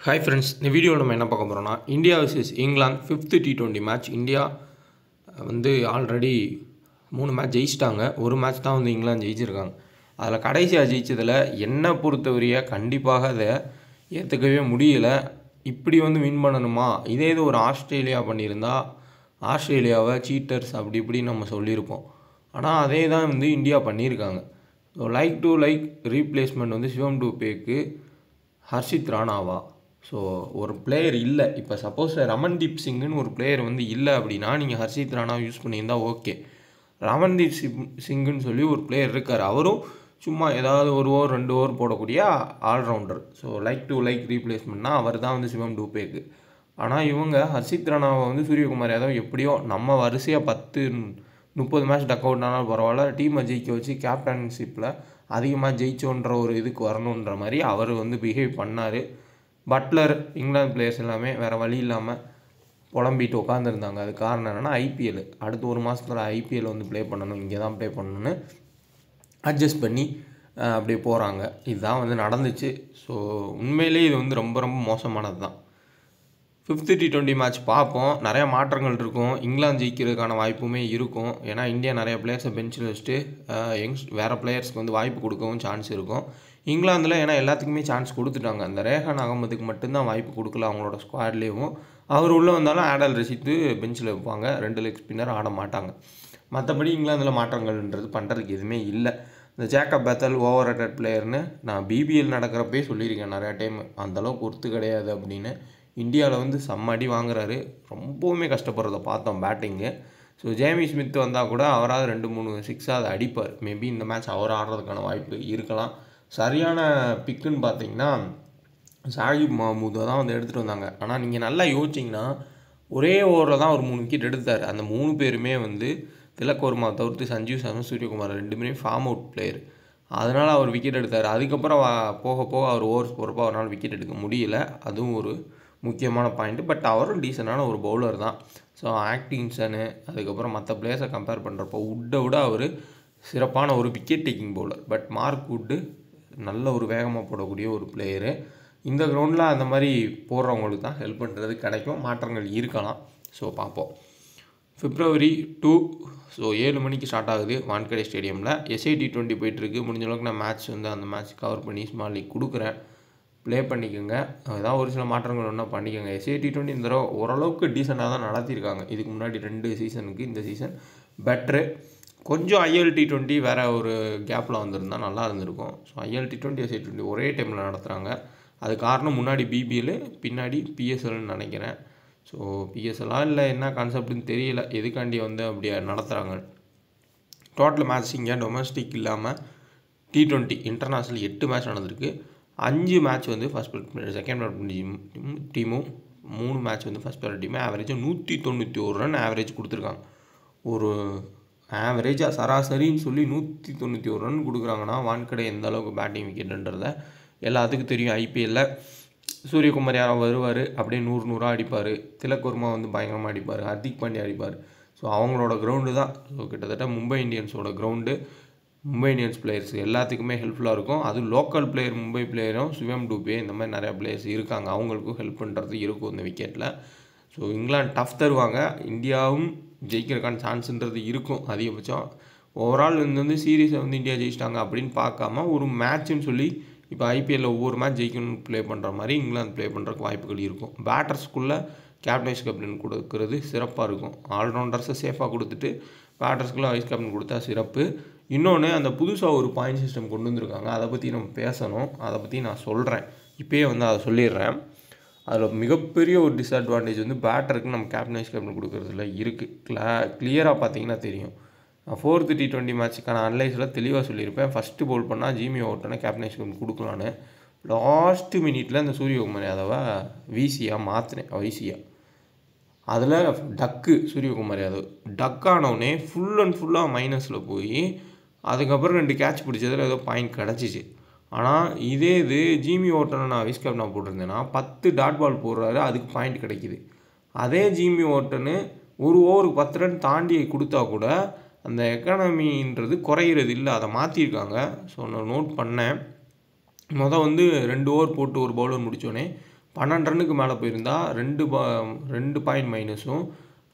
Hi friends, இந்த வீடியோவில் நம்ம என்ன பார்க்க போகிறோம்னா India vs England 5th T20 match. India already 3 match ஜெயிச்சிட்டாங்க. ஒரு மேட்ச் தான் இங்கிலாந்து ஜெயிச்சிருக்காங்க. அதில் கடைசியாக ஜெயிச்சதில் என்னை பொறுத்தவரைய கண்டிப்பாக அதை ஏற்றுக்கவே முடியல. இப்படி வின் பண்ணணுமா? இதே இது ஒரு ஆஸ்திரேலியா பண்ணியிருந்தால் ஆஸ்திரேலியாவை சீட்டர்ஸ் அப்படி இப்படின்னு நம்ம சொல்லியிருப்போம். ஆனால் அதே தான் இந்தியா பண்ணியிருக்காங்க. ஸோ லைக் ரீப்ளேஸ்மெண்ட் சிவம் டூபேக்கு ஹர்ஷித் ராணாவா? ஸோ ஒரு பிளேயர் இல்லை. இப்போ சப்போஸ் ரமன்தீப் சிங்குன்னு ஒரு பிளேயர் இல்லை அப்படின்னா நீங்கள் ஹர்ஷித் ராணா யூஸ் பண்ணியிருந்தால் ஓகே. ரமன்தீப் சிங்குன்னு சொல்லி ஒரு பிளேயர் இருக்கார். அவரும் சும்மா ஏதாவது 1 ஓவர் 2 ஓவர் போடக்கூடிய ஆல்ரவுண்டர். ஸோ லைக் ரீப்ளேஸ்மெண்ட்னா அவர் தான் சிவம் டூபேக்கு. ஆனால் இவங்க ஹர்ஷித் ராணாவை சூரியகுமார் யாதவ் எப்படியோ நம்ம வரிசையாக 10-30 மேட்ச் டக் அவுட் ஆனாலும் பரவாயில்ல, டீமை ஜெயிக்க வச்சு கேப்டன்ஷிப்பில் அதிகமாக ஜெயிச்சோன்ற ஒரு இதுக்கு வரணுன்ற மாதிரி அவர் பிஹேவ் பண்ணார். பட்லர், இங்கிலாந்து பிளேயர்ஸ் எல்லாமே வேறு வழி இல்லாமல் புலம்பிட்டு உட்காந்துருந்தாங்க. அது காரணம் என்னென்னா ஐபிஎல் அடுத்த 1 மாதத்தில் ஐபிஎல் ப்ளே பண்ணணும், இங்கே தான் ப்ளே பண்ணணும்னு அட்ஜஸ்ட் பண்ணி அப்படியே போகிறாங்க. இதுதான் நடந்துச்சு. ஸோ உண்மையிலே இது ரொம்ப ரொம்ப மோசமானது தான். 5th T20 மேட்ச் பார்ப்போம். நிறையா மாற்றங்கள் இருக்கும். இங்கிலாந்து ஜெயிக்கிறதுக்கான வாய்ப்புமே இருக்கும். ஏன்னா இந்தியா நிறைய பிளேயர்ஸை பெஞ்சில் வச்சுட்டு வேறு பிளேயர்ஸ்க்கு வாய்ப்பு கொடுக்கவும் சான்ஸ் இருக்கும். இங்கிலாந்தில் ஏன்னா எல்லாத்துக்குமே சான்ஸ் கொடுத்துட்டாங்க. அந்த ரேஹான் அகமதுக்கு மட்டும்தான் வாய்ப்பு கொடுக்கல அவங்களோட ஸ்குவாட்லேயும். அவர் உள்ளே வந்தாலும் ஆடல் ரசித்து பெஞ்சில் வைப்பாங்க. 2 லெக் ஸ்பின்னர் ஆட மாட்டாங்க. மற்றபடி இங்கிலாந்தில் மாற்றங்கள்ன்றது பண்ணுறதுக்கு எதுவுமே இல்லை. இந்த ஜேக்கப் பெத்தல் ஓவர் ரேட்டட் பிளேயர்னு நான் பிபிஎல் நடக்கிறப்பே சொல்லியிருக்கேன் நிறையா டைம். அந்தளவுக்கு ஒர்த்து கிடையாது அப்படின்னு. இந்தியாவில் செம்ம அடி வாங்குறாரு. ரொம்பவுமே கஷ்டப்படுறத பார்த்தோம் பேட்டிங்கு. ஸோ ஜேமி ஸ்மித் வந்தால் கூட அவராவது 2-3 சிக்ஸாவது அடிப்பார். மேபி இந்த மேட்ச் அவர் ஆடுறதுக்கான வாய்ப்பு இருக்கலாம். சரியான பிக்குன்னு பார்த்தீங்கன்னா ஷாகிப் மஹமூதை தான் எடுத்துகிட்டு வந்தாங்க. ஆனால் நீங்கள் நல்லா யோசிச்சிங்கன்னா ஒரே ஓவரில் தான் ஒரு 3 விக்கெட் எடுத்தார். அந்த 3 பேருமே திலக் வர்மா தவிர்த்து சஞ்சீவ் சர்மா, சூரியகுமார் 2 பேருமே ஃபார்ம் அவுட் பிளேயர். அதனால் அவர் விக்கெட் எடுத்தார். அதுக்கப்புறம் போக அவர் ஓவர்ஸ் போகிறப்போ அவரால் விக்கெட் எடுக்க முடியல. அதுவும் ஒரு முக்கியமான பாயிண்ட்டு. பட் அவரும் டீசெண்டான ஒரு பவுலர் தான். ஸோ ஆக்டிங்சனு அதுக்கப்புறம் மற்ற பிளேயர்ஸை கம்பேர் பண்ணுறப்போ விட அவர் சிறப்பான ஒரு wicket taking bowler. But mark wood நல்ல ஒரு வேகமாக போடக்கூடிய ஒரு பிளேயரு. இந்த கிரவுண்டில் அந்த மாதிரி போடுறவங்களுக்கு தான் ஹெல்ப் பண்ணுறது கிடைக்கும். மாற்றங்கள் இருக்கலாம். ஸோ பார்ப்போம். February 2 ஸோ 7 மணிக்கு ஸ்டார்ட் ஆகுது வான்கடே ஸ்டேடியமில். SIT20 போயிட்டுருக்கு. முடிஞ்ச அளவுக்கு நான் மேட்ச் அந்த மேட்ச் கவர் பண்ணி ஸ்மால் லீக் கொடுக்குறேன். ப்ளே பண்ணிக்கோங்க. ஏதாவது ஒரு சில மாற்றங்கள் ஒன்றா பண்ணிக்கோங்க. SIT20 இந்த தடவை ஓரளவுக்கு டீசெண்டாக தான் நடத்தியிருக்காங்க. இதுக்கு முன்னாடி 2 சீசனுக்கு இந்த சீசன் பெட்ரு. கொஞ்சம் ILT20 வேறு ஒரு கேப்பில் வந்திருந்தால் நல்லா இருந்திருக்கும். ஸோ ILT20 SIT20 ஒரே டைமில் நடத்துகிறாங்க. அது காரணம் முன்னாடி பிபிஎல் பின்னாடி PSLன்னு நினைக்கிறேன். ஸோ PSLா இல்லை என்ன கான்செப்ட்னு தெரியல, எதுக்காண்டி அப்படி நடத்துகிறாங்க. டோட்டல் மேட்ச் இங்கே டொமஸ்டிக் இல்லாமல் T20 இன்டர்நேஷ்னல் 8 மேட்ச் நடந்திருக்கு. 5 மேட்ச் ஃபஸ்ட் செகண்ட் பேட் டீமும் 3 மேட்ச் ஃபஸ்ட் பேட் டீமும் ஆவரேஜாக 191 ரன் ஆவரேஜ் கொடுத்துருக்காங்க. ஒரு ஆவரேஜாக சராசரின்னு சொல்லி 191 ரன் கொடுக்குறாங்கன்னா வான்கடை எந்த அளவுக்கு பேட்டிங் விக்கெட்டுன்றத எல்லாத்துக்கும் தெரியும். ஐபிஎல்லில் சூரியகுமார் யாரோ வருவார், அப்படியே 100 அடிப்பார். திலக் வர்மா பயங்கரமாக அடிப்பார். ஹர்திக் பாண்டியா அடிப்பார். ஸோ அவங்களோட கிரவுண்டு தான். ஸோ கிட்டத்தட்ட மும்பை இந்தியன்ஸோட கிரவுண்டு. மும்பை இந்தியன்ஸ் பிளேயர்ஸ் எல்லாத்துக்குமே ஹெல்ப்ஃபுல்லாக இருக்கும். அதுவும் லோக்கல் பிளேயர் மும்பை பிளேயரும் சிவம் டூபே இந்த மாதிரி நிறையா பிளேயர்ஸ் இருக்காங்க. அவங்களுக்கும் ஹெல்ப் பண்ணுறது இருக்கும் இந்த விக்கெட்டில். ஸோ இங்கிலாந்து டஃப் தருவாங்க. இந்தியாவும் ஜெயிக்கிறதுக்கான சான்ஸுன்றது இருக்கும் அதிகபட்சம். ஓவரால் சீரீஸை இந்தியா ஜெயிச்சிட்டாங்க அப்படின்னு பார்க்காம ஒரு மேட்ச்சுன்னு சொல்லி இப்போ ஐபிஎல்லில் ஒவ்வொரு மேட்ச் ஜெயிக்கணும்னு ப்ளே பண்ணுற மாதிரி இங்கிலாந்து ப்ளே பண்ணுறதுக்கு வாய்ப்புகள் இருக்கும். பேட்டர்ஸ்குள்ளே கேப்டன் கேப்டன் கொடுக்கறது சிறப்பாக இருக்கும். ஆல்ரவுண்டர்ஸை சேஃபாக கொடுத்துட்டு பேட்டர்ஸ்குள்ளே வைஸ் கேப்டன் கொடுத்தா சிறப்பு. இன்னொன்று அந்த புதுசாக ஒரு பாயிண்ட் சிஸ்டம் கொண்டு வந்திருக்காங்க. அதை பற்றி நம்ம பேசணும். அதை பற்றி நான் சொல்கிறேன். இப்போயே அதை சொல்லிடுறேன். அதில் மிகப்பெரிய ஒரு டிஸ்அட்வான்டேஜ் பேட்டருக்கு நம்ம கேப்டன் வைஸ் கேப்டன் கொடுக்குறதுல இருக்குது. கிளியராக பார்த்தீங்கன்னா தெரியும். 4th T20 மேட்ச்சுக்கான அனலைஸில் தெளிவாக சொல்லியிருப்பேன். ஃபஸ்ட்டு பவுல் பண்ணால் ஜிமி ஓட்டனை கேப்டன் வைஸ் கேப்டன் கொடுக்கலான்னு. லாஸ்ட்டு மினிட்டில் இந்த சூரியகுமார் யாதவை விசியாக மாற்றினேன். வைசியாக அதில் சூரியகுமார் யாதவ் டக்கானவுடனே ஃபுல்லாக மைனஸில் போய் அதுக்கப்புறம் 2 கேட்ச் பிடிச்சதில் ஏதோ பாயிண்ட் கிடச்சிச்சு. ஆனால் இதே இது ஜிமி ஓட்டனை நான் வைஸ் கேப்டனாக போட்டிருந்தேன்னா 10 டாட் பால் போடுறாரு, அதுக்கு பாயிண்ட் கிடைக்கிது. அதே ஜிமி ஓட்டனு ஒரு ஓவருக்கு 10 ரன் தாண்டி கொடுத்தா கூட அந்த எக்கானமின்றது குறையிறது இல்லை. அதை மாற்றிருக்காங்க. ஸோ நான் நோட் பண்ணேன். 2 ஓவர் போட்டு ஒரு பவுலர் முடித்தோடனே 12 ரன்னுக்கு மேலே போயிருந்தா 2 பாயிண்ட் மைனஸும்,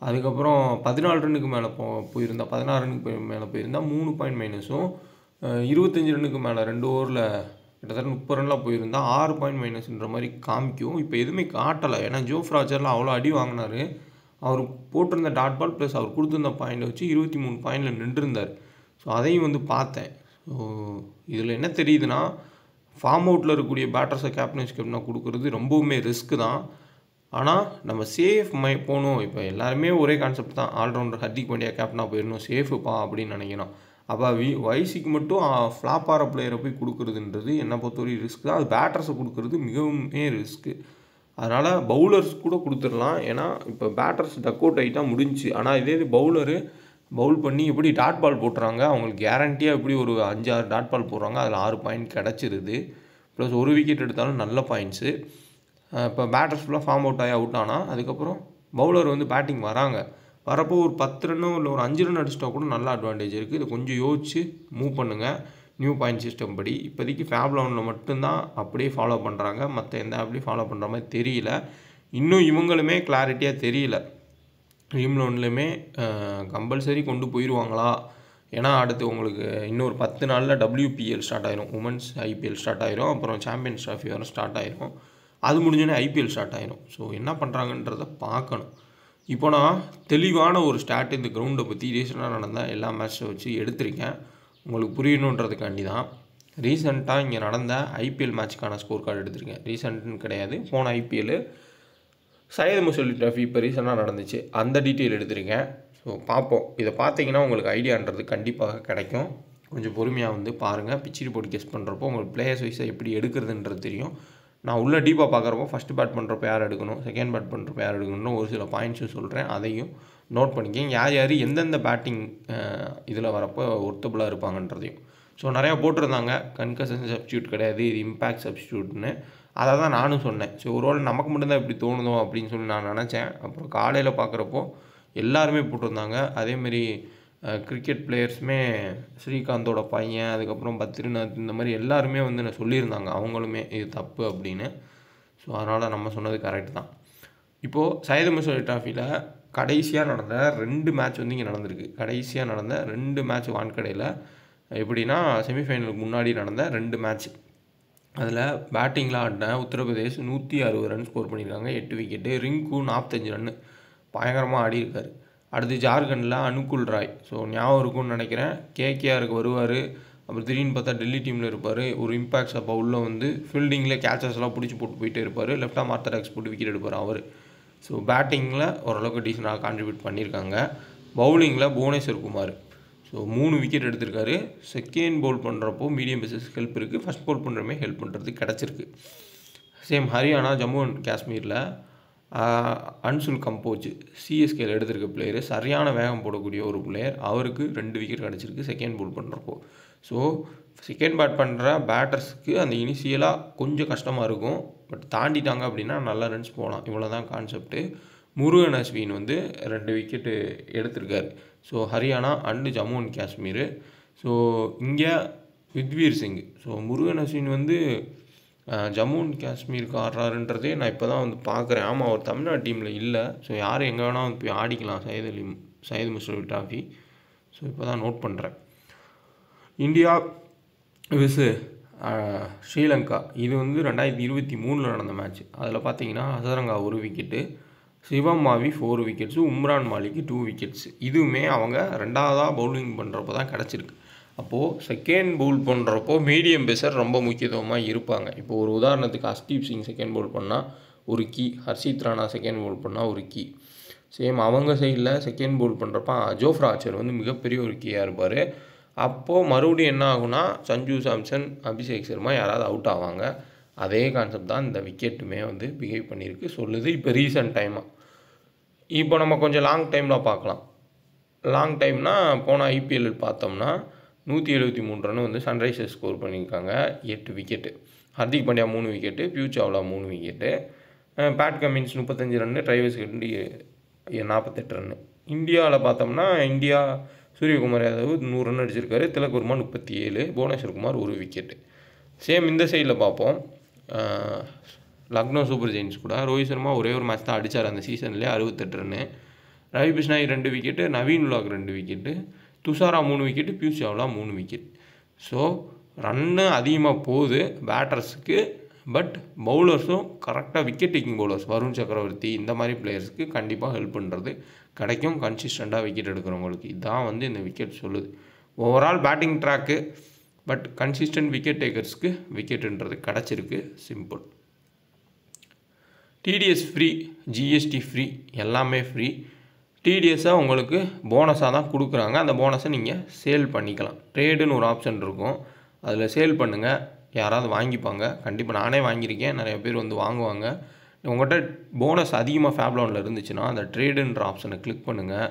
அதுக்கப்புறம் 14 ரன்னுக்கு மேலே போயிருந்தா 16 ரன்னுக்கு மேலே போயிருந்தா 3 பாயிண்ட் மைனஸும், 25 ரன்னுக்கு மேலே 2 ஓவரில் கிட்டத்தட்ட 30 ரன்லாம் போயிருந்தா 6 பாயிண்ட் மைனஸ்ன்ற மாதிரி காமிக்கும். இப்போ எதுவுமே காட்டலை. ஏன்னா ஜோஃப் ராச்சர்லாம் அவ்வளோ அடி வாங்கினார். அவர் போட்டிருந்த டாட் பால் ப்ளஸ் அவர் கொடுத்துருந்த பாயிண்டை வச்சு 23 பாயிண்டில் நின்றுருந்தார். ஸோ அதையும் வந்து பார்த்தேன். ஸோ இதில் என்ன தெரியுதுன்னா, ஃபார்ம் அவுட்டில் இருக்கக்கூடிய பேட்டர்ஸை கேப்டனாக கொடுக்குறது ரொம்பவுமே ரிஸ்க்கு தான். ஆனால் நம்ம சேஃப் போகணும். இப்போ எல்லாருமே ஒரே கான்செப்ட் தான். ஆல்ரவுண்டர் ஹர்திக் பாண்டியா கேப்டனாக போயிடணும், சேஃபுப்பா அப்படின்னு நினைக்கணும். அப்போ வயசுக்கு மட்டும் ஃப்ளாப் ஆகிற பிளேயரை போய் கொடுக்குறதுன்றது என்னை பொறுத்தவரைக்கும் ரிஸ்க் தான். அது பேட்டர்ஸை கொடுக்குறது மிகவுமே ரிஸ்க்கு. அதனால் பவுலர்ஸ் கூட கொடுத்துடலாம். ஏன்னா இப்போ பேட்டர்ஸ் டக் அவுட் ஆகிட்டா முடிஞ்சு. ஆனால் இதே பவுலரு பவுல் பண்ணி எப்படி டாட் பால் போட்டுறாங்க, அவங்களுக்கு கேரண்டியாக எப்படி ஒரு 5-6 டாட் பால் போடுறாங்க, அதில் 6 பாயிண்ட் கிடச்சிருது. ப்ளஸ் ஒரு விக்கெட் எடுத்தாலும் நல்ல பாயிண்ட்ஸு. இப்போ பேட்டர்ஸ் ஃபுல்லாக ஃபார்ம் அவுட் ஆகி அவுட் ஆனால் அதுக்கப்புறம் பவுலர் வந்து பேட்டிங் வராங்க. வரப்போ ஒரு 10 ரன்னோ இல்லை ஒரு 5 ரன் அடிச்சிட்டா கூட நல்ல அட்வான்டேஜ் இருக்குது. இதை கொஞ்சம் யோசிச்சு மூவ் பண்ணுங்கள் நியூ பாயிண்ட் சிஸ்டம் படி. இப்போதைக்கு ஃபேப் 11 மட்டும்தான் அப்படியே ஃபாலோ பண்ணுறாங்க. மற்ற எந்த ஆப்லேயும் ஃபாலோ பண்ணுற மாதிரி தெரியல. இன்னும் இவங்களுமே கிளாரிட்டியாக தெரியல. ட்ரீம் 11லையுமே கம்பல்சரி கொண்டு போயிடுவாங்களா? ஏன்னா அடுத்து உங்களுக்கு இன்னொரு 10 நாளில் WPL ஸ்டார்ட் ஆயிரும், உமன்ஸ் IPL ஸ்டார்ட் ஆயிரும், அப்புறம் சாம்பியன்ஸ் ட்ராஃபி வர ஸ்டார்ட் ஆயிரும். அது முடிஞ்சோடனே IPL ஸ்டார்ட் ஆயிரும். ஸோ என்ன பண்ணுறாங்கன்றதை பார்க்கணும். இப்போ நான் தெளிவான ஒரு ஸ்டார்ட் இந்த கிரவுண்டை பற்றி ரீசெண்டாக நடந்த எல்லா மேட்ச்சை வச்சு எடுத்திருக்கேன். உங்களுக்கு புரியணுன்றதுக்காண்டி தான். ரீசெண்டாக இங்கே நடந்த IPL மேட்ச்சுக்கான ஸ்கோர் கார்டு எடுத்திருக்கேன். ரீசெண்ட்னு கிடையாது, போன IPL சையது முஸ்தபி ட்ராஃபி இப்போ ரீசெண்டாக நடந்துச்சு, அந்த டீட்டெயில் எடுத்திருக்கேன். ஸோ பார்ப்போம். இதை பார்த்தீங்கன்னா உங்களுக்கு ஐடியான்றது கண்டிப்பாக கிடைக்கும். கொஞ்சம் பொறுமையாக வந்து பாருங்கள். பிச் ரிப்போர்ட் கெஸ் பண்ணுறப்போ உங்களுக்கு பிளேயர்ஸ் வைஸாக எப்படி எடுக்கிறதுன்றது தெரியும். நான் உள்ள டீப்பாக பார்க்குறப்போ ஃபஸ்ட்டு பேட் பண்ணுறப்போ யார் எடுக்கணும், செகண்ட் பேட் பண்ணுறப்போ யார் எடுக்கணும்னு ஒரு சில பாயிண்ட்ஸும் சொல்கிறேன். அதையும் நோட் பண்ணிக்கங்க. யார் யார் எந்தெந்த பேட்டிங் இதில் வரப்போ ஒர்த்தபுளாக இருப்பாங்கன்றதையும். ஸோ நிறையா போட்டிருந்தாங்க, கன்கஷன் சப்ஸ்டியூட் கிடையாது, இது இம்பேக்ட் சப்ஸ்டியூட்னு. அதை தான் நானும் சொன்னேன். ஸோ ஒரு வேளை நமக்கு மட்டும்தான் இப்படி தோணுதோ அப்படின்னு சொல்லி நான் நினச்சேன். அப்புறம் காலையில் பார்க்குறப்போ எல்லாருமே போட்டிருந்தாங்க. அதேமாரி கிரிக்கெட் பிளேயர்ஸுமே ஸ்ரீகாந்தோட பையன், அதுக்கப்புறம் பத்ரிநாத், இந்த மாதிரி எல்லாருமே வந்து நான் சொல்லியிருந்தாங்க அவங்களுமே இது தப்பு அப்படின்னு. ஸோ அதனால் நம்ம சொன்னது கரெக்ட் தான். இப்போது சையது முஸ்தபி ட்ராஃபியில் கடைசியாக நடந்த 2 மேட்ச் வந்து இங்கே நடந்திருக்கு. கடைசியாக நடந்த 2 மேட்ச் வான்கடையில் எப்படின்னா செமிஃபைனலுக்கு முன்னாடி நடந்த 2 மேட்ச். அதில் பேட்டிங்கில் ஆடின உத்தரப்பிரதேஷ் 160 ரன் ஸ்கோர் பண்ணியிருக்காங்க, 8 விக்கெட்டு. ரிங்கு 45 ரன்னு பயங்கரமாக ஆடி இருக்கார். அடுத்து ஜார்க்கண்டில் அனுகுல் ராய். ஸோ ஞாபகம் இருக்கும்னு நினைக்கிறேன், KKRக்கு வருவார், அப்புறம் திடீர்னு பார்த்தா டெல்லி டீமில் இருப்பார். ஒரு இம்பாக்ட்ஸ் அப்போ உள்ளே வந்து ஃபீல்டிங்கில் கேச்சஸ்லாம் பிடிச்சி போட்டு போயிட்டே இருப்பார். லெஃப்ட் ஆர்ம் ஆர்த்தடாக்ஸ் போட்டு விக்கெட் எடுப்பார் அவர். ஸோ பேட்டிங்கில் ஓரளவுக்கு டீசெண்டாக கான்ட்ரிபியூட் பண்ணியிருக்காங்க. பவுலிங்கில் புவனேஸ்வர் குமார் ஸோ 3 விக்கெட் எடுத்திருக்காரு. செகண்ட் பவுல் பண்ணுறப்போ மீடியம் பேசஸ் ஹெல்ப் இருக்குது, ஃபஸ்ட் பவுல் பண்ணுறமே ஹெல்ப் பண்ணுறது கிடச்சிருக்கு. சேம் ஹரியானா ஜம்மு அண்ட் காஷ்மீரில் அன்சுல் கம்போஜ் CSKல எடுத்திருக்க பிளேயரு, சரியான வேகம் போடக்கூடிய ஒரு பிளேயர். அவருக்கு 2 விக்கெட் கிடச்சிருக்கு செகண்ட் பவுல் பண்ணுறப்போ. ஸோ செகண்ட் பேட் பண்ணுற பேட்டர்ஸுக்கு அந்த இனிஷியலாக கொஞ்சம் கஷ்டமாக இருக்கும், பட் தாண்டிட்டாங்க அப்படின்னா நல்ல ரன்ஸ் போகலாம். இவ்வளோ தான் கான்செப்ட்டு. முருகன் அஸ்வின் வந்து 2 விக்கெட்டு எடுத்திருக்காரு. So Haryana and Jammu and Kashmir. So இங்கே வித்வீர் சிங். ஸோ முருகன் அஸ்வின் வந்து ஜம்மு அண்ட் காஷ்மீருக்கு ஆடுறாருன்றதே நான் இப்போ தான் வந்து பார்க்குறேன். ஆமாம், அவர் தமிழ்நாடு டீமில் இல்லை. ஸோ யார் எங்கே வேணால் வந்து போய் ஆடிக்கலாம் சையது முஸ்தபி ட்ராஃபி. ஸோ இப்போ தான் நோட் பண்ணுறேன். இந்தியா விசு ஸ்ரீலங்கா, இது வந்து 2023 நடந்த மேட்ச். அதில் பார்த்தீங்கன்னா ஹசரங்கா 1 விக்கெட்டு, சிவம் மாவி 4 விக்கெட்ஸு, உம்ரான் மாலிக்கு 2 விக்கெட்ஸு. இதுவுமே அவங்க 2வதாக பவுலிங் பண்ணுறப்போ தான் கிடச்சிருக்கு. அப்போது செகண்ட் பவுல் பண்ணுறப்போ மீடியம் பேசர் ரொம்ப முக்கியத்துவமாக இருப்பாங்க. இப்போ ஒரு உதாரணத்துக்கு ஹர்ஷ்தீப் சிங் செகண்ட் பவுல் பண்ணால் ஒரு key, Harshit Rana second bowl பண்ணால் ஒரு கீ. சேம் அவங்க சைடில் செகண்ட் பவுல் பண்ணுறப்ப ஜோஃப் ராச்சர் வந்து மிகப்பெரிய ஒரு கீயாக இருப்பார். அப்போது மறுபடியும் என்ன ஆகுனா சஞ்சு சாம்சன், அபிஷேக் சர்மா யாராவது அவுட் ஆவாங்க. அதே கான்செப்ட் தான் இந்த விக்கெட்டுமே வந்து பிஹேவ் பண்ணியிருக்கு சொல்லுது இப்போ ரீசன்ட் டைமாக. இப்போ நம்ம கொஞ்சம் லாங் டைமில் பார்க்கலாம். லாங் டைம்னா போன IPL பார்த்தோம்னா 173 ரன் வந்து சன்ரைசர்ஸ் ஸ்கோர் பண்ணியிருக்காங்க, 8 wicket. Hardik Pandya 3 wicket, Piyush Chawla 3 wicket, Pat Cummins 35 run, டிரைவர்ஸ் கண்டி 48 ரன்னு. இந்தியாவில் பார்த்தோம்னா இந்தியா சூரியகுமார் யாதவ் 100 ரன் அடிச்சிருக்காரு, திலக் வர்மா 37, புவனேஸ்வர் குமார் 1 விக்கெட்டு. சேம் இந்த சைடில் பார்ப்போம். லக்னோ சூப்பர் ஜெயின்ஸ் கூட. ரோஹித் சர்மா ஒரே ஒரு மேட்ச் தான் அடித்தார் அந்த சீசன்லேயே, 68 run. Ravi Bishnoi 2 wicket, Naveen vlog 2 wicket, Dushara 3 wicket, Piyush Chawla 3 wicket. So run அதிகமாக போகுது பேட்டர்ஸுக்கு. பட் பவுலர்ஸும் கரெக்டாக விக்கெட் டேக்கிங் பவுலர்ஸ் வருண் சக்கரவர்த்தி இந்த மாதிரி பிளேயர்ஸ்க்கு கண்டிப்பாக ஹெல்ப் பண்ணுறது கிடைக்கும். கன்சிஸ்டண்ட்டாக விக்கெட் எடுக்கிறவங்களுக்கு இதுதான் வந்து இந்த விக்கெட் சொல்லுது. Overall batting track, but consistent wicket டேக்கர்ஸ்க்கு விக்கெட்டுன்றது கிடச்சிருக்கு. Simple. TDS free, GST free, எல்லாமே ஃப்ரீ. டிடிஎஸ்ஸை உங்களுக்கு போனஸாக தான் கொடுக்குறாங்க. அந்த போனஸை நீங்கள் சேல் பண்ணிக்கலாம். ட்ரேடுன்னு ஒரு ஆப்ஷன் இருக்கும், அதில் சேல் பண்ணுங்கள். யாராவது வாங்கிப்பாங்க. கண்டிப்பாக நானே வாங்கியிருக்கேன், நிறைய பேர் வந்து வாங்குவாங்க. உங்கள்கிட்ட போனஸ் அதிகமாக ஃபேப்லோனில் இருந்துச்சுன்னா அந்த ட்ரேடுன்ற ஆப்ஷனை கிளிக் பண்ணுங்கள்.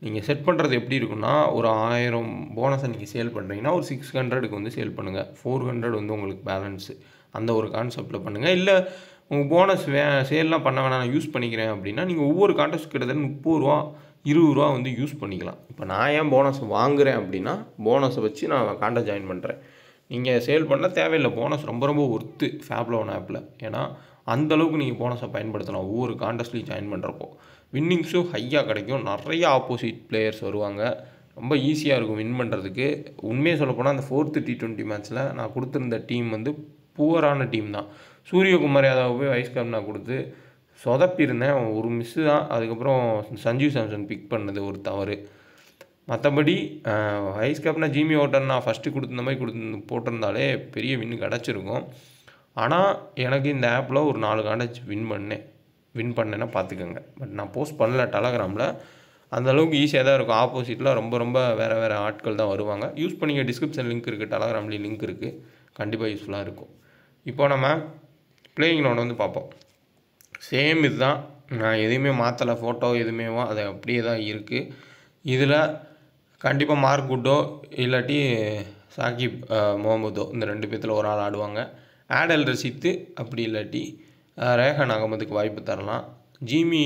நீங்கள் செட் பண்ணுறது எப்படி இருக்குன்னா, ஒரு 1000 போனஸை நீங்கள் சேல் பண்ணுறீங்கன்னா ஒரு 600க்கு வந்து சேல் பண்ணுங்கள். 400 வந்து உங்களுக்கு பேலன்ஸு. அந்த ஒரு கான்செப்டில் பண்ணுங்கள். இல்லை உங்கள் போனஸ் சேல்லாம் பண்ண வேணாம், நான் யூஸ் பண்ணிக்கிறேன் அப்படின்னா நீங்கள் ஒவ்வொரு கான்டெஸ்ட் கிட்டத்தட்ட 30 ரூபா 20 ரூபா வந்து யூஸ் பண்ணிக்கலாம். இப்போ நான் ஏன் போனஸ் வாங்குகிறேன் அப்படின்னா, போனஸை வச்சு நான் கான்டெஸ்ட் ஜாயின் பண்ணுறேன். நீங்கள் சேல் பண்ண தேவையில்லை. போனஸ் ரொம்ப ரொம்ப ஒர்த்து ஃபேப்லோன் ஆப்பில். ஏன்னா அந்தளவுக்கு நீங்கள் போனஸை பயன்படுத்தலாம் ஒவ்வொரு கான்டெஸ்ட்லையும் ஜாயின் பண்ணுறப்போ. வின்னிங்ஸும் ஹையாக கிடைக்கும். நிறைய ஆப்போசிட் பிளேயர்ஸ் வருவாங்க. ரொம்ப ஈஸியாக இருக்கும் வின் பண்ணுறதுக்கு. உண்மையை சொல்லப்போனால் அந்த 4th T20 மேட்ச்சில் நான் கொடுத்துருந்த டீம் வந்து புவரான டீம் தான். சூரியகுமார் யாதவ் போய் வைஸ் கேப்டனாக கொடுத்து சொதப்பியிருந்தேன். ஒரு மிஸ்ஸு தான். அதுக்கப்புறம் சஞ்சீவ் சாம்சன் பிக் பண்ணது ஒரு தவறு. மற்றபடி வைஸ் கேப்டனாக ஜிமி ஓட்டன் நான் ஃபஸ்ட்டு கொடுத்துருந்த மாதிரி போட்டிருந்தாலே பெரிய வின்னு கிடச்சிருக்கும். ஆனால் எனக்கு இந்த ஆப்பில் ஒரு 4 கான்டெஸ்ட் வின் பண்ணேன்னா பார்த்துக்கோங்க. பட் நான் போஸ்ட் பண்ணல டெலகிராமில். அந்தளவுக்கு ஈஸியாக தான் இருக்கும். ஆப்போசிட்டில் ரொம்ப ரொம்ப வேறு ஆட்கள் தான் வருவாங்க. யூஸ் பண்ணிங்க. டிஸ்கிரிப்ஷன் லிங்க் இருக்குது, டெலகிராம்லேயும் லிங்க் இருக்குது. கண்டிப்பாக யூஸ்ஃபுல்லாக இருக்கும். இப்போ நம்ம பிளேயிங் லோன் வந்து பார்ப்போம். சேம் இதுதான், நான் எதுவுமே மாற்றலை. ஃபோட்டோ எதுவுமேவோ அது அப்படியே தான் இருக்குது. இதில் கண்டிப்பாக மார்க் குட்டோ இல்லாட்டி சாகிப் முகமதோ இந்த 2 பேர்த்தில் ஒரு ஆள் ஆடுவாங்க. ஆடல் ரஷீத்து அப்படி இல்லாட்டி ரேஹான் அகமதுக்கு வாய்ப்பு தரலாம். ஜிமி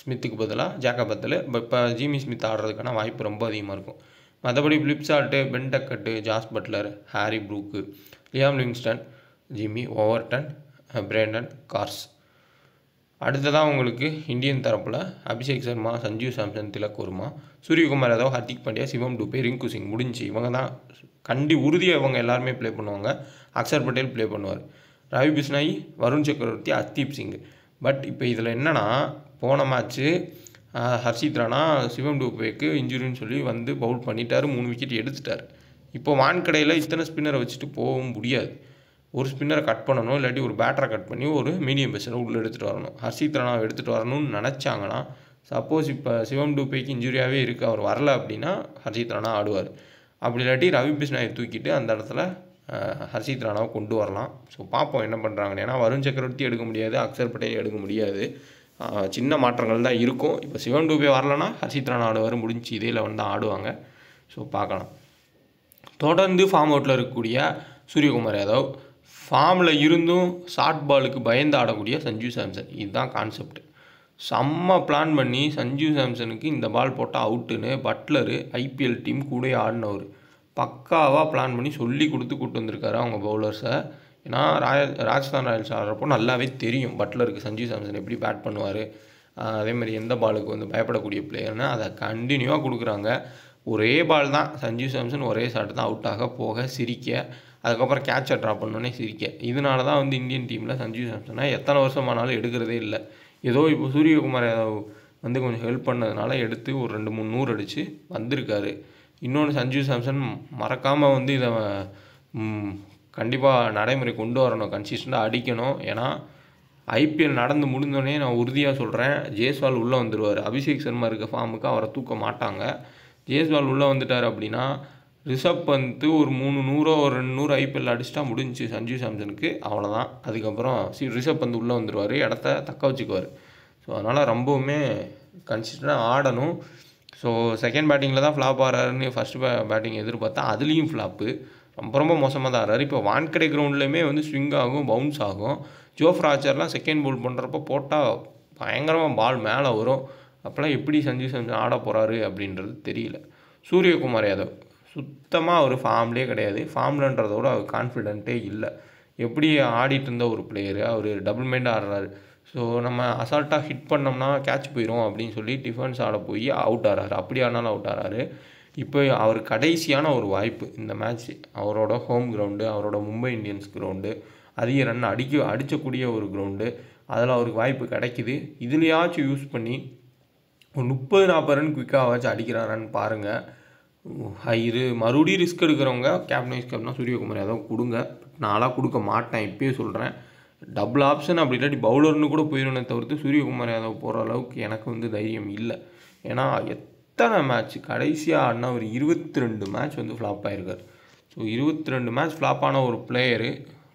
ஸ்மித்துக்கு பதிலாக ஜேக்கப் பத்தல். இப்போ ஜிமி ஸ்மித் ஆடுறதுக்கான வாய்ப்பு ரொம்ப அதிகமாக இருக்கும். மற்றபடி Phil Salt, Ben Duckett, Jos Buttler, Harry Brook, Liam Livingstone, Jamie Overton, Brydon Carse. அடுத்ததாக உங்களுக்கு இந்தியன் தரப்பில் அபிஷேக் சர்மா, சஞ்சீவ் சாம்சன், திலக் வர்மா, சூரியகுமார் யாதவ், ஹர்திக் பாண்டியா, சிவம் டுபே, ரிங்கு சிங் முடிஞ்சு. இவங்க தான் உறுதியாக இவங்க எல்லாருமே ப்ளே பண்ணுவாங்க. அக்ஷர் பட்டேல் ப்ளே பண்ணுவார். ரவி பிஷ்னாய், வருண் சக்கரவர்த்தி, ஹர்தீப் சிங். பட் இப்போ இதில் என்னென்னா, போன மேட்ச்சு ஹர்ஷித் ராணா சிவம் டுபேக்கு இன்ஜுரின்னு சொல்லி வந்து பவுல் பண்ணிட்டார், 3 விக்கெட் எடுத்துட்டார். இப்போ வான்கடையில் இத்தனை ஸ்பின்னரை வச்சுட்டு போகவும் முடியாது. ஒரு ஸ்பின்னரை கட் பண்ணணும், இல்லாட்டி ஒரு பேட்டரை கட் பண்ணி ஒரு மீடியம் பேஸரை உள்ளே எடுத்துகிட்டு வரணும். ஹர்ஷித் ராணாவை எடுத்துகிட்டு வரணும்னு நினச்சாங்கன்னா, சப்போஸ் இப்போ சிவம் டுபேக்கு இன்ஜுரியாகவே இருக்குது, அவர் வரல அப்படின்னா ஹர்ஷித் ராணா ஆடுவார். அப்படி இல்லாட்டி ரவி பிஷ்னாயை தூக்கிட்டு அந்த இடத்துல ஹர்ஷித் ராணாவை கொண்டு வரலாம். ஸோ பார்ப்போம் என்ன பண்ணுறாங்கன்னு. ஏன்னா வருண் சக்கரவர்த்தி எடுக்க முடியாது, அக்ஷர் பட்டேல் எடுக்க முடியாது. சின்ன மாற்றங்கள் தான் இருக்கும். இப்போ சிவம் டுபே வரலன்னா ஹர்ஷித் ராணா ஆடுவார், முடிஞ்சு இதே லெவன் தான் ஆடுவாங்க. ஸோ பார்க்கலாம். தொடர்ந்து ஃபார்ம் அவுட்டில் இருக்கக்கூடிய சூரியகுமார் யாதவ், ஃபார்மில் இருந்தும் ஷார்ட் பாலுக்கு பயந்து ஆடக்கூடிய சஞ்சீவ் சாம்சன். இதுதான் கான்செப்ட். செம்ம பிளான் பண்ணி சஞ்சீவ் சாம்சனுக்கு இந்த பால் போட்டால் அவுட்டுன்னு பட்லரு ஐபிஎல் டீம் கூட ஆடினவர் பக்காவாக பிளான் பண்ணி சொல்லி கொடுத்து கூப்பிட்டு வந்திருக்காரு அவங்க பவுலர்ஸை. ஏன்னா ராஜஸ்தான் ராயல்ஸ் ஆடுறப்போ நல்லாவே தெரியும் பட்லருக்கு சஞ்சீவ் சாம்சன் எப்படி பேட் பண்ணுவார், அதேமாதிரி எந்த பாலுக்கு வந்து பயப்படக்கூடிய பிளேயர்னு அதை கண்டினியூவாக கொடுக்குறாங்க. ஒரே பால் தான் சஞ்சீவ் சாம்சன், ஒரே ஷாட் தான், அவுட் ஆக போக சிரிக்க, அதுக்கப்புறம் கேட்சை ட்ராப் பண்ணோன்னே சிரிக்க. இதனால தான் வந்து இந்தியன் டீமில் சஞ்சீவ் சாம்சனை எத்தனை வருஷமானாலும் எடுக்கிறதே இல்லை. ஏதோ இப்போ சூரியகுமார் யாதவ் வந்து கொஞ்சம் ஹெல்ப் பண்ணதுனால எடுத்து ஒரு 2-3 100 அடித்து வந்திருக்காரு. இன்னொன்று சஞ்சீவ் சாம்சன் மறக்காமல் வந்து இதை கண்டிப்பாக நடைமுறை கொண்டு வரணும், கன்சிஸ்டண்ட்டாக அடிக்கணும். ஏன்னா ஐபிஎல் நடந்து முடிந்தோடனே நான் உறுதியாக சொல்கிறேன், ஜெய்ஸ்வால் உள்ளே வந்துடுவார். அபிஷேக் சர்மா இருக்க ஃபார்முக்கு அவரை தூக்க மாட்டாங்க. ஜெய்ஸ்வால் உள்ளே வந்துட்டார் அப்படின்னா ரிஷப் பந்த் ஒரு 300 ஒரு 200 ஐபிஎல் அடிச்சிட்டா முடிஞ்சு சஞ்சீவ் சாம்சனுக்கு, அவ்வளோதான். அதுக்கப்புறம் ரிஷப் பந்த் உள்ளே வந்துடுவார், இடத்த தக்க வச்சுக்குவார். ஸோ அதனால் ரொம்பவுமே கன்சிஸ்டண்ட்டாக ஆடணும். ஸோ செகண்ட் பேட்டிங்கில் தான் ஃப்ளாப் ஆகிறாருன்னு ஃபஸ்ட்டு பேட்டிங் எதிர்பார்த்தா அதுலேயும் ஃப்ளாப்பு, ரொம்ப ரொம்ப மோசமாக தான் ஆகிறாரு. இப்போ வான்கடை கிரவுண்ட்லேயுமே வந்து ஸ்விங் ஆகும், பவுன்ஸ் ஆகும். ஜோஃப்ரா ஆர்ச்சர்லாம் செகண்ட் பவுல் பண்ணுறப்போ போட்டால் பயங்கரமாக பால் மேலே வரும். அப்போலாம் எப்படி சஞ்சீவ் சாம்சன் ஆட போகிறாரு அப்படின்றது தெரியல. சூரியகுமார் யாதவ் சுத்தமாக அவர் ஃபார்ம்லேயே கிடையாது. ஃபார்ம்லன்றதோட அவர் கான்ஃபிடென்ட்டே இல்லை. எப்படி ஆடிட்டு இருந்த ஒரு பிளேயரு, அவர் டபுள் மைண்ட் ஆடுறாரு. ஸோ நம்ம அசால்ட்டாக ஹிட் பண்ணோம்னா கேட்ச் போயிடும் அப்படின்னு சொல்லி டிஃபென்ஸ் ஆட போய் அவுட் ஆகிறாரு. அப்படி ஆனாலும் அவுட் ஆகிறாரு. இப்போ அவர் கடைசியான ஒரு வாய்ப்பு இந்த மேட்ச், அவரோட ஹோம் கிரவுண்டு, அவரோட மும்பை இந்தியன்ஸ் கிரவுண்டு, அதிக ரன் அடிக்கக்கூடிய ஒரு கிரவுண்டு, அதில் அவருக்கு வாய்ப்பு கிடைக்கிது. இதுலையாச்சும் யூஸ் பண்ணி ஒரு 30-40 ரன் குயிக்காகவாச்சும் அடிக்கிறாரான்னு பாருங்கள். இது மறுபடியும் ரிஸ்க் எடுக்கிறவங்க கேப்டன் வைஸ் கேப்டனா சூரியகுமார் யாதவ் கொடுங்க. நான்லாம் கொடுக்க மாட்டேன், இப்பயே சொல்கிறேன். டபுள் ஆப்ஷன் அப்படி இல்லாட்டி பவுலர்னு கூட போயிடும்னே தவிர்த்து சூரியகுமார் யாதவ் போகிற அளவுக்கு எனக்கு வந்து தைரியம் இல்லை. ஏன்னா எத்தனை மேட்ச் கடைசியாக ஆடினா ஒரு 22 மேட்ச் வந்து ஃப்ளாப் ஆகிருக்கார். ஸோ 22 மேட்ச் ஃப்ளாப் ஆன ஒரு பிளேயரு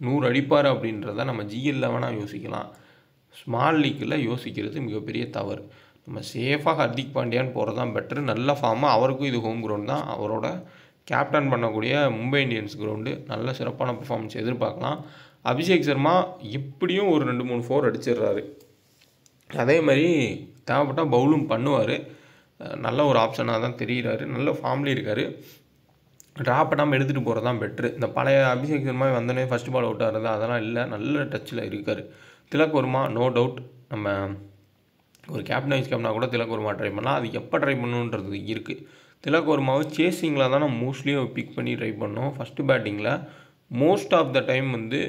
100 அடிப்பார் அப்படின்றத நம்ம ஜிஎல்ல வேணால் யோசிக்கலாம், ஸ்மால் லீக்கில் யோசிக்கிறது மிகப்பெரிய தவறு. நம்ம சேஃபாக ஹர்திக் பாண்டியான்னு போகிறது தான் பெட்டரு. நல்ல ஃபார்மாக, அவருக்கும் இது ஹோம் கிரவுண்ட் தான், அவரோட கேப்டன் பண்ணக்கூடிய மும்பை இந்தியன்ஸ் கிரவுண்டு. நல்ல சிறப்பான பெர்ஃபார்மன்ஸ் எதிர்பார்க்கலாம். அபிஷேக் சர்மா எப்படியும் ஒரு 2-3 4 அடிச்சிடுறாரு. அதே மாதிரி தேவைப்பட்டால் பவுலும் பண்ணுவார். நல்ல ஒரு ஆப்ஷனாக தான் தெரிகிறாரு, நல்ல ஃபார்ம்லேயும் இருக்கார். ட்ராப் பண்ணாமல் எடுத்துகிட்டு போகிறது தான் பெட்ரு. இந்த பழைய அபிஷேக் சர்மா வந்தோடனே ஃபஸ்ட் பால் அவுட் ஆகிறது அதெல்லாம் இல்லை, நல்ல டச்சில் இருக்கார். திலக் வர்மா நோ டவுட் நம்ம ஒரு கேப்டன் வைஸ் கேப்டனாக கூட திலக் வர்மா ட்ரை பண்ணலாம். அது எப்போ ட்ரை பண்ணணுன்றது இருக்குது. திலக் வர்மாவை சேசிங்கில் தான் நம்ம மோஸ்ட்லி பிக் பண்ணி ட்ரை பண்ணோம். ஃபஸ்ட்டு பேட்டிங்கில் மோஸ்ட் ஆஃப் த டைம் வந்து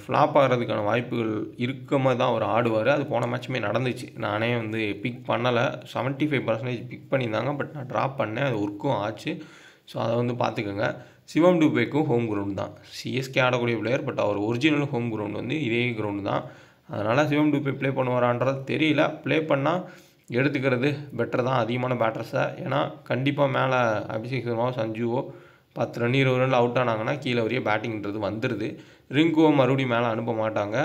ஃப்ளாப் ஆகிறதுக்கான வாய்ப்புகள் இருக்கமாக தான் அவர் ஆடுவார். அது போன மேட்சுமே நடந்துச்சு. நானே வந்து பிக் பண்ணலை, 75% பிக் பண்ணியிருந்தாங்க. பட் நான் ட்ராப் பண்ணேன், அது ஒர்க்கும் ஆச்சு. ஸோ அதை வந்து பார்த்துக்கோங்க. சிவம் டூபேக்கும் ஹோம் கிரவுண்ட் தான், சிஎஸ்கே ஆடக்கூடிய பிளேயர். பட் அவர் ஒரிஜினல் ஹோம் கிரவுண்ட் வந்து இதே கிரவுண்டு தான். அதனால் சிவம் டூபே ப்ளே பண்ணுவாரான்றது தெரியல. ப்ளே பண்ணால் எடுத்துக்கிறது பெட்டர் தான் அதிகமான பேட்டர்ஸை. ஏன்னா கண்டிப்பாக மேலே அபிஷேக் சர்மாவோ சஞ்சுவோ 10 ரன் 20 ரனில் அவுட் ஆனாங்கன்னா கீழே வரைய பேட்டிங்கிறது வந்துடுது. ரிங்குவோ மறுபடியும் மேலே அனுப்ப மாட்டாங்க,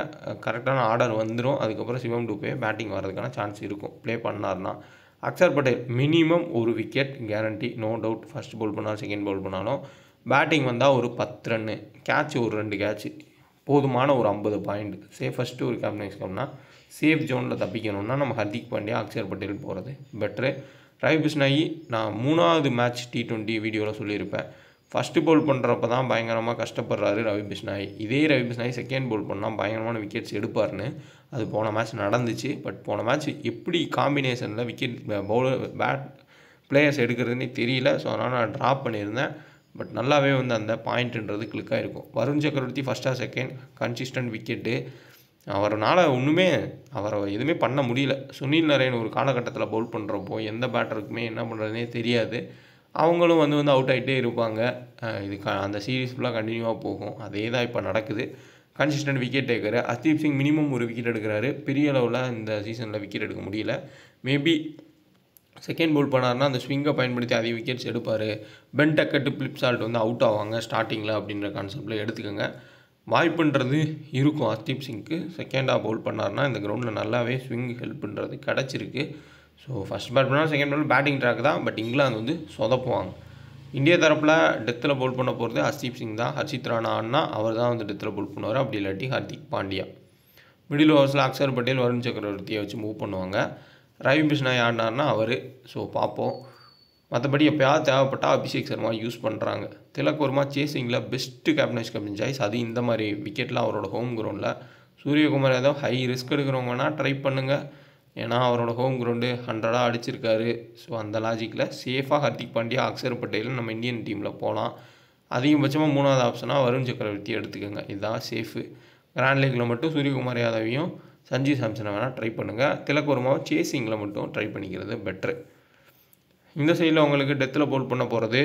கரெக்டான ஆர்டர் வந்துடும். அதுக்கப்புறம் சிவம் டூபே பேட்டிங் வர்றதுக்கான சான்ஸ் இருக்கும் ப்ளே பண்ணார்னா. அக்ஷர் பட்டேல் மினிமம் ஒரு wicket guarantee, no doubt. First bowl பண்ணாலும் செகண்ட் பவுல் பண்ணாலும் பேட்டிங் வந்தால் ஒரு 10 ரன்னு, கேட்ச் ஒரு 2 கேட்ச் போதுமான ஒரு 50 பாயிண்ட். சேஃபஸ்ட்டு ஒரு கேப்டன் வைஸ் கேப்டனா சேஃப் ஜோனில் தப்பிக்கணும்னா நம்ம ஹர்திக் பாண்டியா அக்ஷர் பட்டேல் போகிறது பெட்ரு. ரவி பிஷ்னாயி நான் 3வது மேட்ச் T20 வீடியோவில் சொல்லியிருப்பேன். ஃபஸ்ட்டு பவுல் பண்ணுறப்ப தான் பயங்கரமாக கஷ்டப்படுறாரு ரவி பிஷ்னாயி. இதே ரவி பிஷ்னாயி செகண்ட் பவுல் பண்ணால் பயங்கரமான விக்கெட்ஸ் எடுப்பார்னு. அது போன மேட்ச் நடந்துச்சு. பட் போன மேட்ச் எப்படி காம்பினேஷனில் விக்கெட் பேட் பிளேயர்ஸ் எடுக்கிறதுனே தெரியல. ஸோ அதனால் நான் ட்ராப் பண்ணியிருந்தேன். பட் நல்லாவே வந்து அந்த பாயிண்ட்டுன்றது கிளிக்காக இருக்கும். Varun Chakravarthy first or second consistent wicket. அவரால் அவரை எதுவுமே பண்ண முடியல. சுனில் நரேன் ஒரு காலகட்டத்தில் பவுல் பண்ணுறப்போ எந்த பேட்டருக்குமே என்ன பண்ணுறதுனே தெரியாது. அவங்களும் வந்து அவுட் ஆகிட்டே இருப்பாங்க. இது அந்த சீரீஸ் ஃபுல்லாக கண்டினியூவாக போகும். அதே தான் இப்போ நடக்குது. Consistent wicket taker Arshdeep Singh minimum ஒரு விக்கெட் எடுக்கிறாரு. பெரிய அளவில் இந்த சீசனில் விக்கெட் எடுக்க முடியல. மேபி செகண்ட் பவுல் பண்ணார்னா அந்த ஸ்விங்கை பயன்படுத்தி அதிக விக்கெட்ஸ் எடுப்பார். பென் டக்கெட்டு பிளிப் சால்ட் வந்து அவுட் ஆவாங்க ஸ்டார்டிங்கில் அப்படின்ற கான்செப்டில் எடுத்துக்கோங்க. வாய்ப்புன்றது இருக்கும் ஹர்தீப் சிங்க்கு. செகண்டாக பவுல் பண்ணார்னா இந்த கிரவுண்டில் நல்லாவே ஸ்விங் ஹெல்ப்புன்றது கிடச்சிருக்கு. ஸோ ஃபஸ்ட் பேட் பண்ணால் செகண்ட் பால் பேட்டிங் ட்ராக் தான். பட் இங்கிலாந்து வந்து சொதப்புவாங்க. இந்தியா தரப்பில் டெத்தில் பவுல் பண்ண போகிறது ஹர்தீப் சிங் தான். ஹர்ஷித் ராணா ஆடினா அவர் தான் வந்து டெத்தில் பவுல் பண்ணுவார். அப்படி இல்லாட்டி ஹர்திக் பாண்டியா. மிடில் ஓவர்ஸில் அக்ஷர் பட்டேல் வருண் சக்கரவர்த்தியை வச்சு மூவ் பண்ணுவாங்க. ரவி பிஷ்னாய் ஆடினார்னா அவர். ஸோ பார்ப்போம். மற்றபடி எப்போயாவது தேவைப்பட்டால் அபிஷேக் சர்மா யூஸ் பண்ணுறாங்க. திலக் வர்மா சேசிங்கில் best captain vice captain choice. அது இந்த மாதிரி விக்கெட்டில் அவரோட ஹோம் கிரவுண்டில். சூரியகுமார் யாதவ் ஹை ரிஸ்க் எடுக்கிறவங்கன்னா ட்ரை பண்ணுங்கள். ஏன்னா அவரோட ஹோம் கிரவுண்டு 100 அடிச்சிருக்காரு. ஸோ அந்த லாஜிக்கில் சேஃபாக ஹர்திக் பாண்டியா அக்ஷர் பட்டேல் நம்ம இந்தியன் டீமில் போகலாம். அதிகபட்சமாக 3வது ஆப்ஷனாக வருண் சக்கரவர்த்தி எடுத்துக்கோங்க. இதுதான் சேஃபு. கிராண்ட் லீக்கில் மட்டும் சூரியகுமார் யாதவையும் சஞ்சு சாம்சனை வேணால் ட்ரை பண்ணுங்கள். திலக் வர்மாவை சேசிங்கில் மட்டும் ட்ரை பண்ணிக்கிறது பெட்ரு. இந்த சைடில் உங்களுக்கு டெத்தில் பவுல் பண்ண போகிறது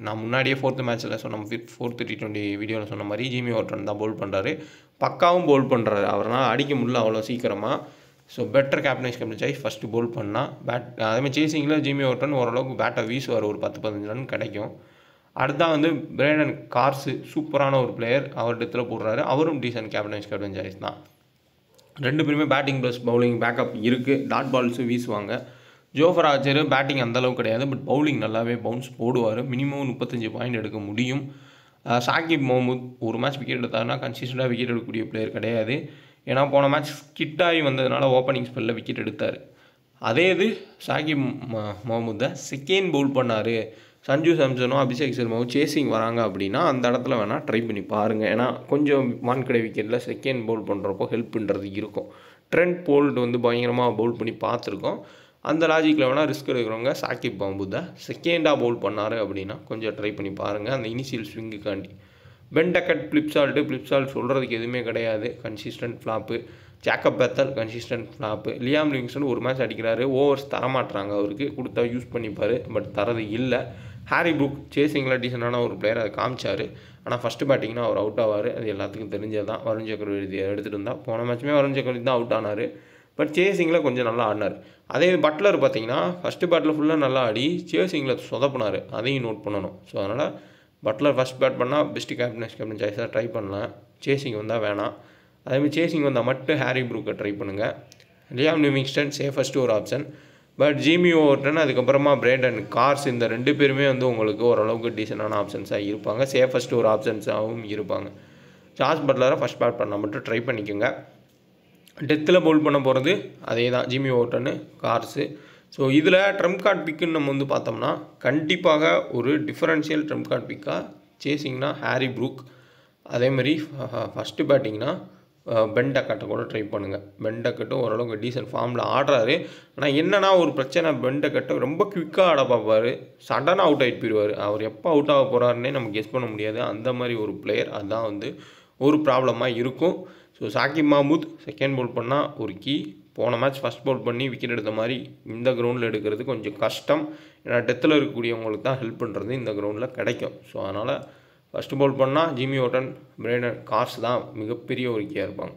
நான் முன்னாடியே 4th மேட்ச்சில் சொன்ன 4th T20 வீடியோவில் சொன்ன மாதிரி ஜிமி வார்டன் தான் பவுல் பண்ணுறாரு. பக்காவும் பவுல் பண்ணுறாரு. அவரால் அடிக்க முடியல அவ்வளோ சீக்கிரமாக. So better captain vice captain choice first bowl பண்ணால் அதேமாதிரி சேசிங்கில் ஜிமி வார்டன் ஓரளவுக்கு பேட்டை வீசுவார். ஒரு 10-15 ரன் கிடைக்கும். அடுத்தான் வந்து பிரைடன் கார்ஸு சூப்பரான ஒரு பிளேயர். அவர் டெத்தில் போடுறாரு. அவரும் decent captain vice captain choice தான். 2 பேருமே பேட்டிங் ப்ளஸ் பவுலிங் பேக்கப் இருக்குது. டாட் பால்ஸும் வீசுவாங்க. ஜோஃபர் ஆர்ச்சர் பேட்டிங் அந்தளவுக்கு கிடையாது. பட் பவுலிங் நல்லாவே பவுன்ஸ் போடுவார். மினிமம் 35 பாயிண்ட் எடுக்க முடியும். சாகிப் முகமது ஒரு மேட்ச் விக்கெட் எடுத்தாருன்னா கன்சிஸ்டண்டாக விக்கெட் எடுக்கக்கூடிய பிளேயர் கிடையாது. ஏன்னா போன மேட்ச் ஸ்கிட்டாகி வந்ததுனால ஓப்பனிங் ஸ்பெல்லில் விக்கெட் எடுத்தார். அதே இது சாகிப் முகமது செகண்ட் பவுல் பண்ணார். சஞ்சு சாம்சனும் அபிஷேக் சர்மாவும் சேசிங் வராங்க அப்படின்னா அந்த இடத்துல வேணால் ட்ரை பண்ணி பாருங்கள். ஏன்னா கொஞ்சம் வான்கடை விக்கெட்டில் செகண்ட் பவுல் பண்ணுறப்போ ஹெல்ப் பண்ணுறது இருக்கும். ட்ரெண்ட் போல்ட் வந்து பயங்கரமாக பவுல் பண்ணி பார்த்துருக்கோம். அந்த லாஜிக்கில் வேணால் ரிஸ்க் எடுக்கிறவங்க சாக்கிப் பாம்புதை செகண்டாக பவுல் பண்ணார் அப்படின்னா கொஞ்சம் ட்ரை பண்ணி பாருங்கள் அந்த இனிஷியல் ஸ்விங்குக்காண்டி. பென் டக்கட், ஃபிளிப்சால்ட் சொல்கிறதுக்கு எதுவுமே கிடையாது. Consistent flop. Jacob பேத்தல் consistent flop. Liam Livingstone ஒரு மேட்ச் அடிக்கிறாரு, ஓவர்ஸ் தரமாட்டுறாங்க, அவருக்கு கொடுத்தா யூஸ் பண்ணிப்பார், பட் தரது இல்லை. ஹாரி ப்ரூக் சேசிங்கில் டீசெண்டான ஒரு பிளேயர், அதை காமிச்சார். ஆனால் ஃபஸ்ட்டு பேட்டிங்னா அவர் அவுட் ஆவார், அது எல்லாத்துக்கும் தெரிஞ்சது தான். வருண் சக்கரவர்த்தி எடுத்துகிட்டு இருந்தால் போன மேட்ச்சுமே வருண் சக்கரவர்த்தி தான் அவுட் ஆனார், பட் சேசிங்கில் கொஞ்சம் நல்லா ஆடினார். அதே பட்லர் பார்த்தீங்கன்னா ஃபஸ்ட்டு பேட்டில் ஃபுல்லாக நல்லா ஆடி சேசிங்கில் சொதப்பினார், அதையும் நோட் பண்ணணும். ஸோ அதனால் பட்லர் ஃபஸ்ட் பேட் பண்ணால் பெஸ்ட்டு கேப்டன் சாய்ஸாக ட்ரை பண்ணலாம். சேசிங் வந்தால் வேணாம். அதேமாதிரி சேசிங் வந்தால் மட்டும் ஹாரி ப்ரூக்கை ட்ரை பண்ணுங்கள். லியாம் லிவிங்ஸ்டன் சேஃபஸ்ட்டு ஒரு ஆப்ஷன், பட் ஜிமி ஓவர்டன் அதுக்கப்புறமா பிரேண்டன் கார்ஸ் இந்த 2 பேருமே வந்து உங்களுக்கு ஓரளவுக்கு டீசெண்டான ஆப்ஷன்ஸாக இருப்பாங்க, சேஃபஸ்ட்டு ஒரு ஆப்ஷன்ஸாகவும் இருப்பாங்க. ஜாஸ் பட்லரை ஃபஸ்ட் பேட் பண்ணால் மட்டும் ட்ரை பண்ணிக்கோங்க. டெத்தில் பவுல் பண்ண போகிறது அதே தான், ஜிமி ஓவர்டனு கார்ஸு. ஸோ இதில் ட்ரம்ப் கார்டு பிக்குன்னு நம்ம வந்து பார்த்தோம்னா கண்டிப்பாக ஒரு டிஃபரன்ஷியல் ட்ரம்ப் கார்டு பிக்காக சேசிங்னா ஹாரி ப்ரூக். அதேமாதிரி ஃபஸ்ட்டு பேட்டிங்னா பென் டக்கட்டை கூட ட்ரை பண்ணுங்கள். பென் டக்கட்டும் ஓரளவுக்கு டீசன்ட் ஃபார்மில் ஆடுறாரு. ஆனால் என்னென்னா ஒரு பிரச்சனை, பென் டக்கட்டை ரொம்ப குவிக்காக ஆட பார்ப்பார், சடனாக அவுட் ஆகிட்டு போயிடுவார். அவர் எப்போ அவுட் ஆக போகிறாருன்னே நம்ம கெஸ் பண்ண முடியாது, அந்த மாதிரி ஒரு பிளேயர். அதுதான் வந்து ஒரு ப்ராப்ளமாக இருக்கும். So Saqib Mahmood second bowl பண்ணால் ஒரு கீ. போன மேட்ச் ஃபஸ்ட் பவுல் பண்ணி விக்கெட் எடுத்த மாதிரி இந்த கிரவுண்டில் எடுக்கிறது கொஞ்சம் கஷ்டம். ஏன்னா டெத்தில் இருக்கக்கூடியவங்களுக்கு தான் ஹெல்ப் பண்ணுறது இந்த கிரவுண்டில் கிடைக்கும். ஸோ அதனால் ஃபஸ்ட்டு பவுல் பண்ணால் ஜிமி ஓவர்டன், பிரேண்டன் கார்ஸ் தான் மிகப்பெரிய ஒரு கீயாக இருப்பாங்க.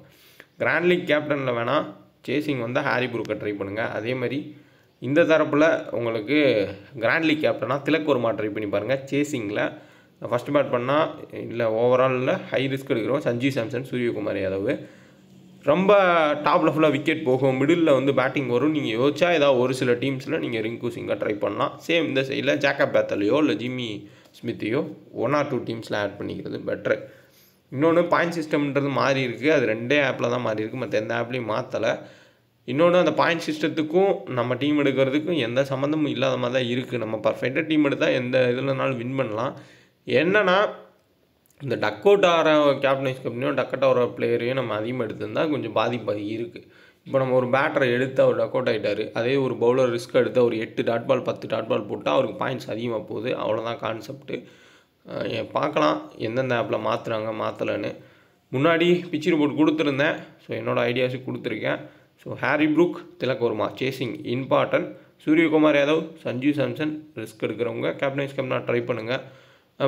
கிராண்ட் லீக் கேப்டனில் வேணால் சேசிங் வந்தால் ஹாரி ப்ரூக்கை ட்ரை பண்ணுங்கள். அதேமாதிரி இந்த தரப்பில் உங்களுக்கு கிராண்ட் லீக் கேப்டனாக திலக் வர்மா ட்ரை பண்ணி பாருங்கள். சேசிங்கில் ஃபஸ்ட்டு பேட் பண்ணால் இல்லை ஓவராலில் ஹை ரிஸ்க் எடுக்கிறோம் சஞ்சு சாம்சன், சூரியகுமார் யாதவ். ரொம்ப டாப்பில் ஃபுல்லாக விக்கெட் போகும், மிடில் வந்து பேட்டிங் வரும். நீங்கள் யோசிச்சா ஏதாவது ஒரு சில டீம்ஸில் நீங்கள் ரிங்கு சிங்கை ட்ரை பண்ணலாம். சேம் இந்த சைடில் ஜாக்கப் பேத்தலையோ இல்லை ஜிம்மி ஸ்மித்தையோ 1 or 2 டீம்ஸில் ஆட் பண்ணிக்கிறது பெட்ரு. இன்னொன்று பாயிண்ட் சிஸ்டம்ன்றது மாறி இருக்குது, அது 2 ஆப்பில் தான் மாறி இருக்குது, மற்ற எந்த ஆப்லேயும் மாற்றலை. இன்னொன்று அந்த பாயிண்ட் சிஸ்டத்துக்கும் நம்ம டீம் எடுக்கிறதுக்கும் எந்த சம்மந்தமும் இல்லாத மாதிரி தான் இருக்குது. நம்ம பர்ஃபெக்டாக டீம் எடுத்தால் எந்த இதுலனாலும் வின் பண்ணலாம். என்னென்னா இந்த டக்கவுட் ஆகிற கேப்டனைஸ் கம்பெனியும் டக்கவுட் ஆகிற பிளேயரையும் நம்ம அதிகமாக எடுத்திருந்தால் கொஞ்சம் பாதிப்பு இருக்குது. இப்போ நம்ம ஒரு பேட்டரை எடுத்து அவர் டக்கவுட் ஆகிட்டார், அதே ஒரு பவுலர் ரிஸ்க் எடுத்து அவர் 8 டாட் பால் 10 டாட் பால் போட்டால் அவருக்கு பாயிண்ட்ஸ் அதிகமாக போகுது. அவ்வளோதான் கான்செப்ட்டு. பார்க்கலாம் எந்தெந்த ஆப்பில் மாற்றுறாங்க மாற்றலைன்னு. முன்னாடி பிச் ரிப்போர்ட் கொடுத்துருந்தேன், ஸோ என்னோடய ஐடியாஸுக்கு கொடுத்துருக்கேன். So Harry Brook, Tilak Varma chasing important. Suryakumar Yadav, Sanju Samson risk எடுக்கிறவங்க கேப்டனைஸ் கேப்டனாக ட்ரை பண்ணுங்கள்.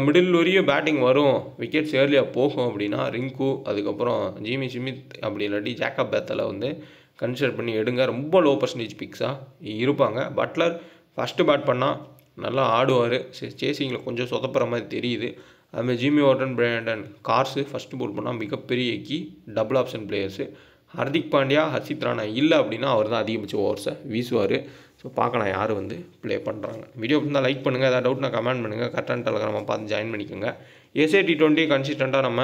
மிடில் வரையும் பேட்டிங் வரும், விக்கெட்ஸ் ஏர்லியாக போகும் அப்படின்னா ரிங்கு, அதுக்கப்புறம் ஜிமி ஸ்மித், அப்படி இல்லாட்டி ஜாக்கப் பேத்தலை வந்து கன்சிடர் பண்ணி எடுங்க. ரொம்ப லோ பர்சன்டேஜ் பிக்ஸாக இருப்பாங்க. பட்லர் ஃபஸ்ட்டு பேட் பண்ணால் நல்லா ஆடுவார், சேசிங்கில் கொஞ்சம் சொதப்புற மாதிரி தெரியுது. அதுமாதிரி Jimmy Overton, Brydon Carse first bowl பண்ணால் மிகப்பெரிய key, double option players. Hardik Pandya, Harshit Rana இல்லை அப்படின்னா அவர் தான் அதிகபட்ச ஓவர்ஸை வீசுவார். ஸோ பார்க்கலாம் யார் வந்து ப்ளே பண்ணுறாங்க. வீடியோ இருந்தால் லைக் பண்ணுங்கள், ஏதாவது டவுட்னா கமெண்ட் பண்ணுங்கள், கரெக்டான டெலகிராமை பார்த்து ஜாயின் பண்ணிக்கோங்க. SA T20 கன்சிஸ்டண்ட்டாக நம்ம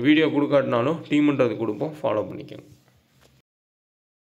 வீடியோ கொடுக்காட்டினாலும் டீம்ன்றது கொடுப்போம், ஃபாலோ பண்ணிக்கோங்க.